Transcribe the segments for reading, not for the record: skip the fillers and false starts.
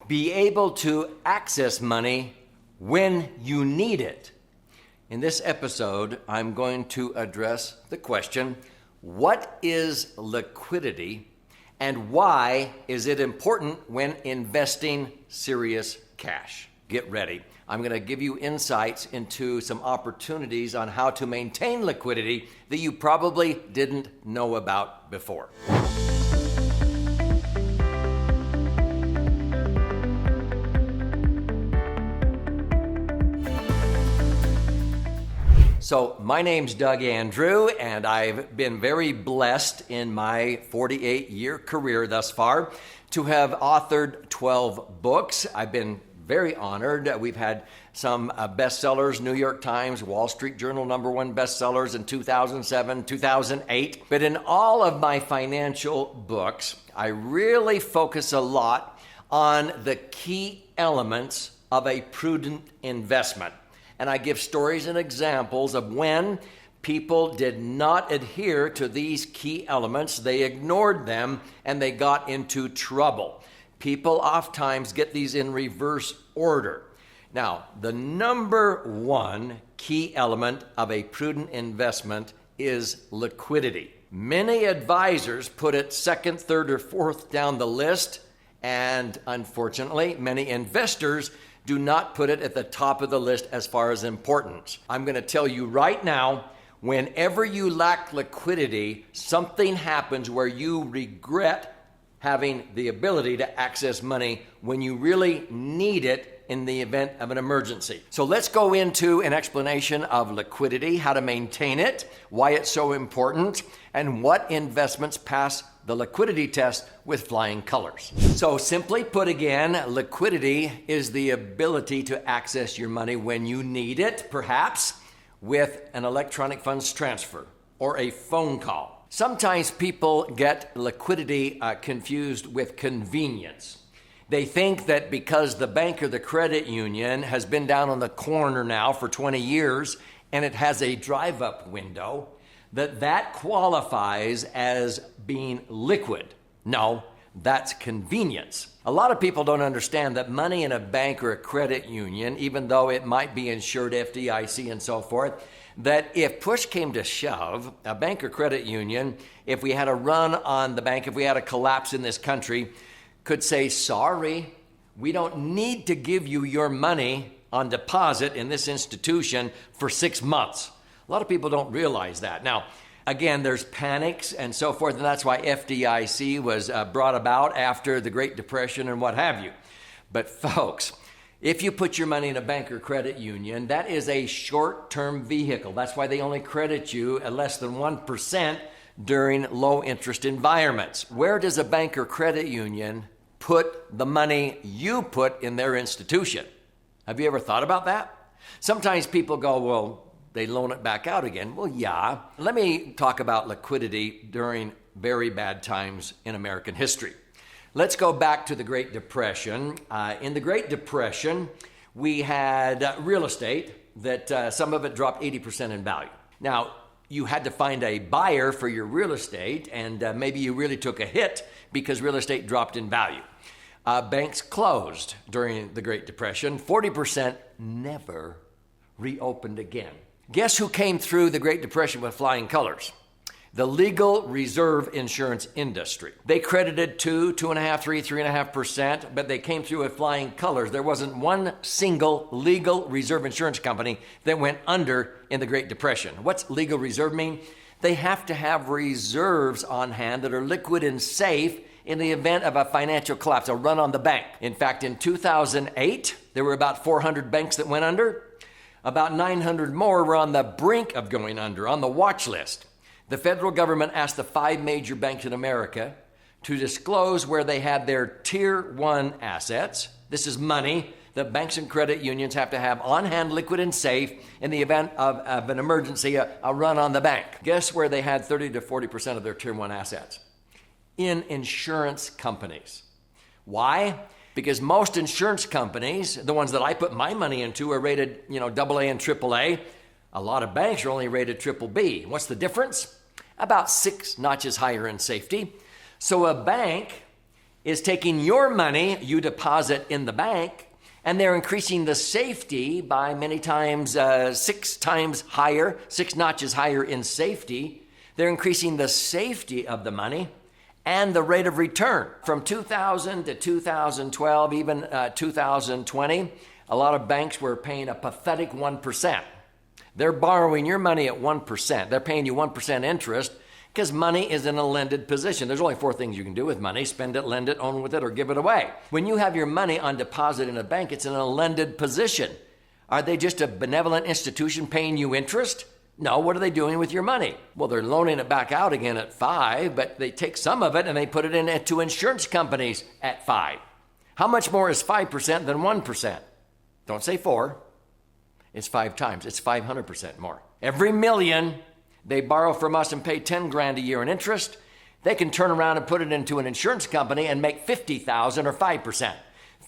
Be able to access money when you need it. In this episode, I'm going to address the question, what is liquidity and why is it important when investing serious cash? Get ready. I'm going to give you insights into some opportunities on how to maintain liquidity that you probably didn't know about before. So my name's Doug Andrew, and I've been very blessed in my 48-year career thus far to have authored 12 books. I've been very honored. We've had some bestsellers, New York Times, Wall Street Journal #1 bestsellers in 2007, 2008. But in all of my financial books, I really focus a lot on the key elements of a prudent investment. And I give stories and examples of when people did not adhere to these key elements. They ignored them and they got into trouble. People oftentimes get these in reverse order. Now, the number one key element of a prudent investment is liquidity. Many advisors put it second, third, or fourth down the list, and unfortunately, many investors do not put it at the top of the list as far as importance. I'm going to tell you right now, whenever you lack liquidity, something happens where you regret having the ability to access money when you really need it in the event of an emergency. So let's go into an explanation of liquidity, how to maintain it, why it's so important, and what investments pass the liquidity test with flying colors. So simply put again, liquidity is the ability to access your money when you need it, perhaps with an electronic funds transfer or a phone call. Sometimes people get liquidity confused with convenience. They think that because the bank or the credit union has been down on the corner now for 20 years and it has a drive-up window, that qualifies as being liquid. No, that's convenience. A lot of people don't understand that money in a bank or a credit union, even though it might be insured FDIC and so forth, that if push came to shove, a bank or credit union, if we had a run on the bank, if we had a collapse in this country, could say, sorry, we don't need to give you your money on deposit in this institution for 6 months. A lot of people don't realize that. Now, again, there's panics and so forth, and that's why FDIC was brought about after the Great Depression and what have you. But folks, if you put your money in a bank or credit union, that is a short-term vehicle. That's why they only credit you at less than 1% during low-interest environments. Where does a bank or credit union put the money you put in their institution? Have you ever thought about that? Sometimes people go, well, they loan it back out again. Well, yeah. Let me talk about liquidity during very bad times in American history. Let's go back to the Great Depression. In the Great Depression, we had real estate that some of it dropped 80% in value. Now, you had to find a buyer for your real estate, and maybe you really took a hit because real estate dropped in value. Banks closed during the Great Depression. 40% never reopened again. Guess who came through the Great Depression with flying colors? The legal reserve insurance industry. They credited 2.5%, 3.5%, but they came through with flying colors. There wasn't one single legal reserve insurance company that went under in the Great Depression. What's legal reserve mean? They have to have reserves on hand that are liquid and safe in the event of a financial collapse, a run on the bank. In fact, in 2008, there were about 400 banks that went under. About 900 more were on the brink of going under, on the watch list. The federal government asked the 5 major banks in America to disclose where they had their Tier 1 assets. This is money that banks and credit unions have to have on hand, liquid and safe, in the event of an emergency, a run on the bank. Guess where they had 30 to 40% of their Tier 1 assets? In insurance companies. Why? Because most insurance companies, the ones that I put my money into, are rated, AA and AAA. A lot of banks are only rated BBB. What's the difference? About 6 notches higher in safety. So a bank, is taking your money you deposit in the bank, and they're increasing the safety by many times, 6 times higher, 6 notches higher in safety. They're increasing the safety of the money and the rate of return. From 2000 to 2012, even 2020, a lot of banks were paying a pathetic 1%. They're borrowing your money at 1%. They're paying you 1% interest because money is in a lended position. There's only 4 things you can do with money: spend it, lend it, own with it, or give it away. When you have your money on deposit in a bank, it's in a lended position. Are they just a benevolent institution paying you interest? No, what are they doing with your money? Well, they're loaning it back out again at 5, but they take some of it and they put it into insurance companies at 5. How much more is 5% than 1%? Don't say 4. It's 5 times. It's 500% more. Every million they borrow from us and pay 10 grand a year in interest, they can turn around and put it into an insurance company and make 50,000 or 5%.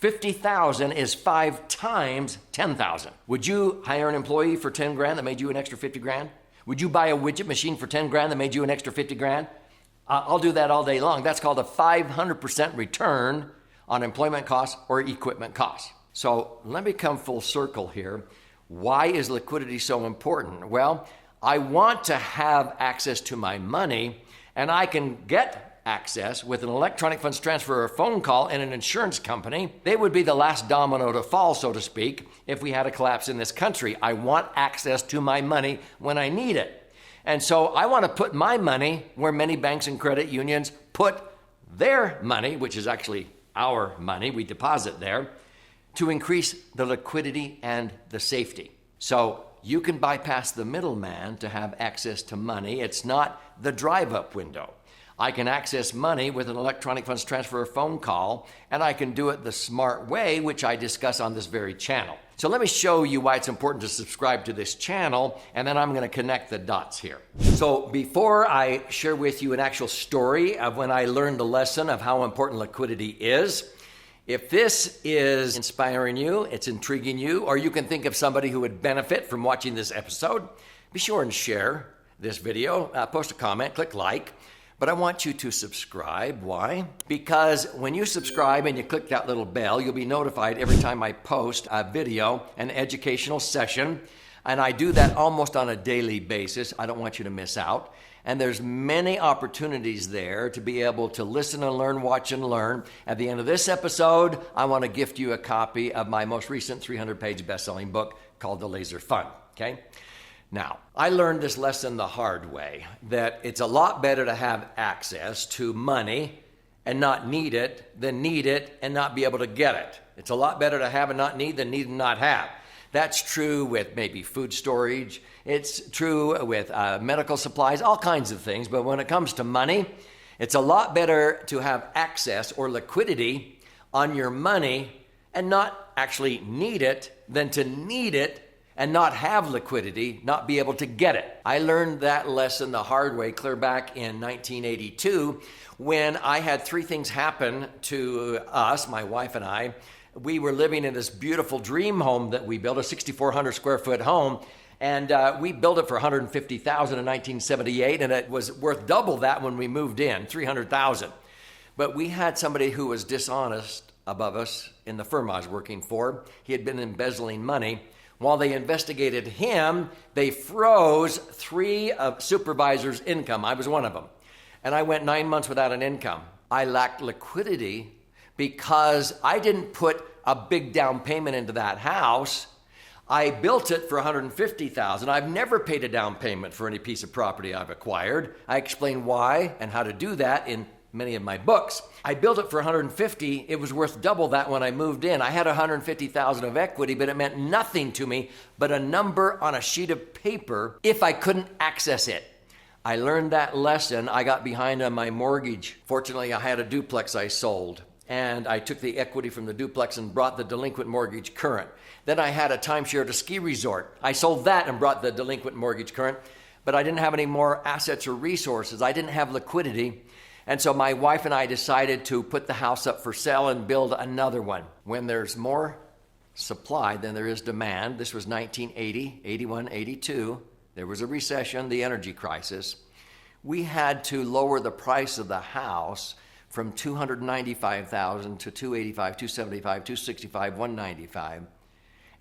50,000 is 5 times 10,000. Would you hire an employee for 10 grand that made you an extra 50 grand? Would you buy a widget machine for 10 grand that made you an extra 50 grand? I'll do that all day long. That's called a 500% return on employment costs or equipment costs. So let me come full circle here. Why is liquidity so important? Well, I want to have access to my money, and I can get access with an electronic funds transfer or phone call in an insurance company. They would be the last domino to fall, so to speak, if we had a collapse in this country. I want access to my money when I need it. And so I want to put my money where many banks and credit unions put their money, which is actually our money, we deposit there, to increase the liquidity and the safety. So you can bypass the middleman to have access to money. It's not the drive-up window. I can access money with an electronic funds transfer or phone call, and I can do it the smart way, which I discuss on this very channel. So let me show you why it's important to subscribe to this channel, and then I'm going to connect the dots here. So before I share with you an actual story of when I learned the lesson of how important liquidity is, if this is inspiring you, it's intriguing you, or you can think of somebody who would benefit from watching this episode, be sure and share this video, post a comment, click like. But I want you to subscribe. Why? Because when you subscribe and you click that little bell, you'll be notified every time I post a video, an educational session. And I do that almost on a daily basis. I don't want you to miss out. And there's many opportunities there to be able to listen and learn, watch and learn. At the end of this episode, I want to gift you a copy of my most recent 300-page best-selling book called The Laser Fund. Okay? Now, I learned this lesson the hard way, that it's a lot better to have access to money and not need it than need it and not be able to get it. It's a lot better to have and not need than need and not have. That's true with maybe food storage. It's true with medical supplies, all kinds of things. But when it comes to money, it's a lot better to have access or liquidity on your money and not actually need it than to need it and not have liquidity, not be able to get it. I learned that lesson the hard way clear back in 1982 when I had 3 things happen to us, my wife and I. We were living in this beautiful dream home that we built, a 6,400 square foot home, and we built it for $150,000 in 1978, and it was worth double that when we moved in, $300,000. But we had somebody who was dishonest above us in the firm I was working for. He had been embezzling money. While they investigated him, they froze 3 supervisors' income. I was one of them. And I went 9 months without an income. I lacked liquidity because I didn't put a big down payment into that house. I built it for $150,000. I've never paid a down payment for any piece of property I've acquired. I explain why and how to do that in many of my books. I built it for $150,000. It was worth double that when I moved in. I had $150,000 of equity, but it meant nothing to me but a number on a sheet of paper if I couldn't access it. I learned that lesson. I got behind on my mortgage. Fortunately, I had a duplex I sold, and I took the equity from the duplex and brought the delinquent mortgage current. Then I had a timeshare at a ski resort. I sold that and brought the delinquent mortgage current, but I didn't have any more assets or resources. I didn't have liquidity. And so my wife and I decided to put the house up for sale and build another one. When there's more supply than there is demand, this was 1980, 81, 82. There was a recession, the energy crisis. We had to lower the price of the house from 295,000 to 285, 275, 265, 195.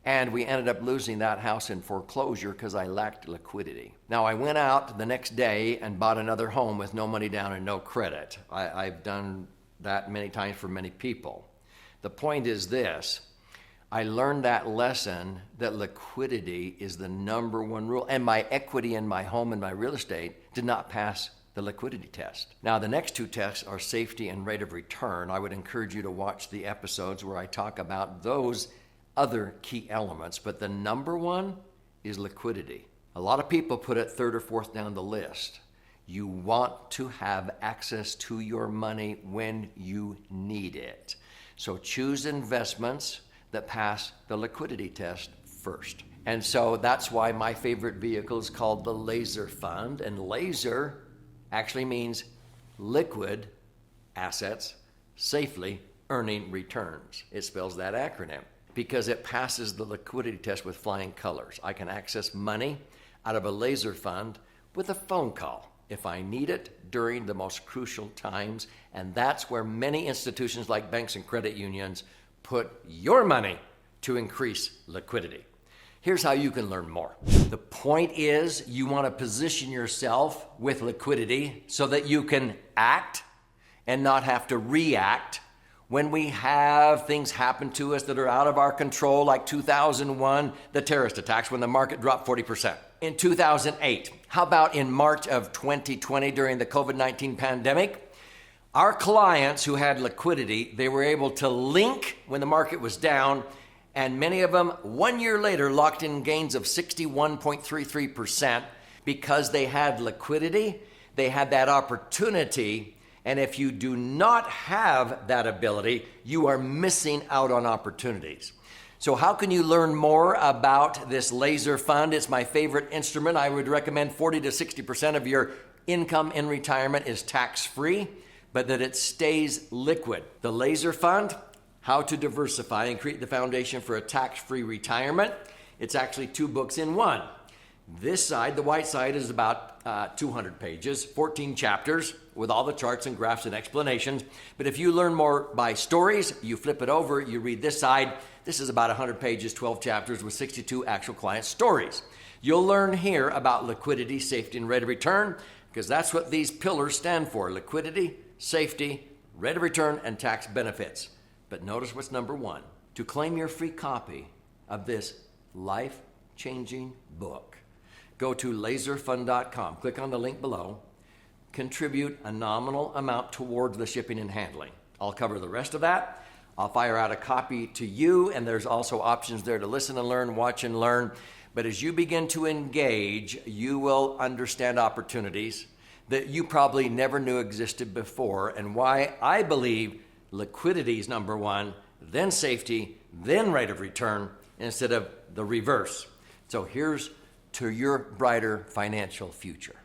And we ended up losing that house in foreclosure because I lacked liquidity. Now, I went out the next day and bought another home with no money down and no credit. I've done that many times for many people. The point is this: I learned that lesson that liquidity is the number one rule, and my equity in my home and my real estate did not pass the liquidity test. Now, the next two tests are safety and rate of return. I would encourage you to watch the episodes where I talk about those other key elements, but the number one is liquidity. A lot of people put it third or fourth down the list. You want to have access to your money when you need it. So choose investments that pass the liquidity test first. And so that's why my favorite vehicle is called the Laser Fund. And laser actually means liquid assets safely earning returns. It spells that acronym because it passes the liquidity test with flying colors. I can access money out of a laser fund with a phone call if I need it during the most crucial times. And that's where many institutions like banks and credit unions put your money to increase liquidity. Here's how you can learn more. The point is, you want to position yourself with liquidity so that you can act and not have to react when we have things happen to us that are out of our control, like 2001, the terrorist attacks, when the market dropped 40%. In 2008, how about in March of 2020 during the COVID-19 pandemic? Our clients who had liquidity, they were able to link when the market was down, and many of them 1 year later locked in gains of 61.33% because they had liquidity, they had that opportunity. And if you do not have that ability, you are missing out on opportunities. So how can you learn more about this laser fund? It's my favorite instrument. I would recommend 40 to 60% of your income in retirement is tax-free, but that it stays liquid. The laser fund, how to diversify and create the foundation for a tax-free retirement. It's actually 2 books in one. This side, the white side, is about 200 pages, 14 chapters with all the charts and graphs and explanations. But if you learn more by stories, you flip it over, you read this side. This is about 100 pages, 12 chapters with 62 actual client stories. You'll learn here about liquidity, safety, and rate of return, because that's what these pillars stand for: liquidity, safety, rate of return, and tax benefits. But notice what's number one. To claim your free copy of this life-changing book, go to laserfund.com, click on the link below, contribute a nominal amount towards the shipping and handling. I'll cover the rest of that. I'll fire out a copy to you, and there's also options there to listen and learn, watch and learn. But as you begin to engage, you will understand opportunities that you probably never knew existed before, and why I believe liquidity is number one, then safety, then rate of return, instead of the reverse. So here's to your brighter financial future.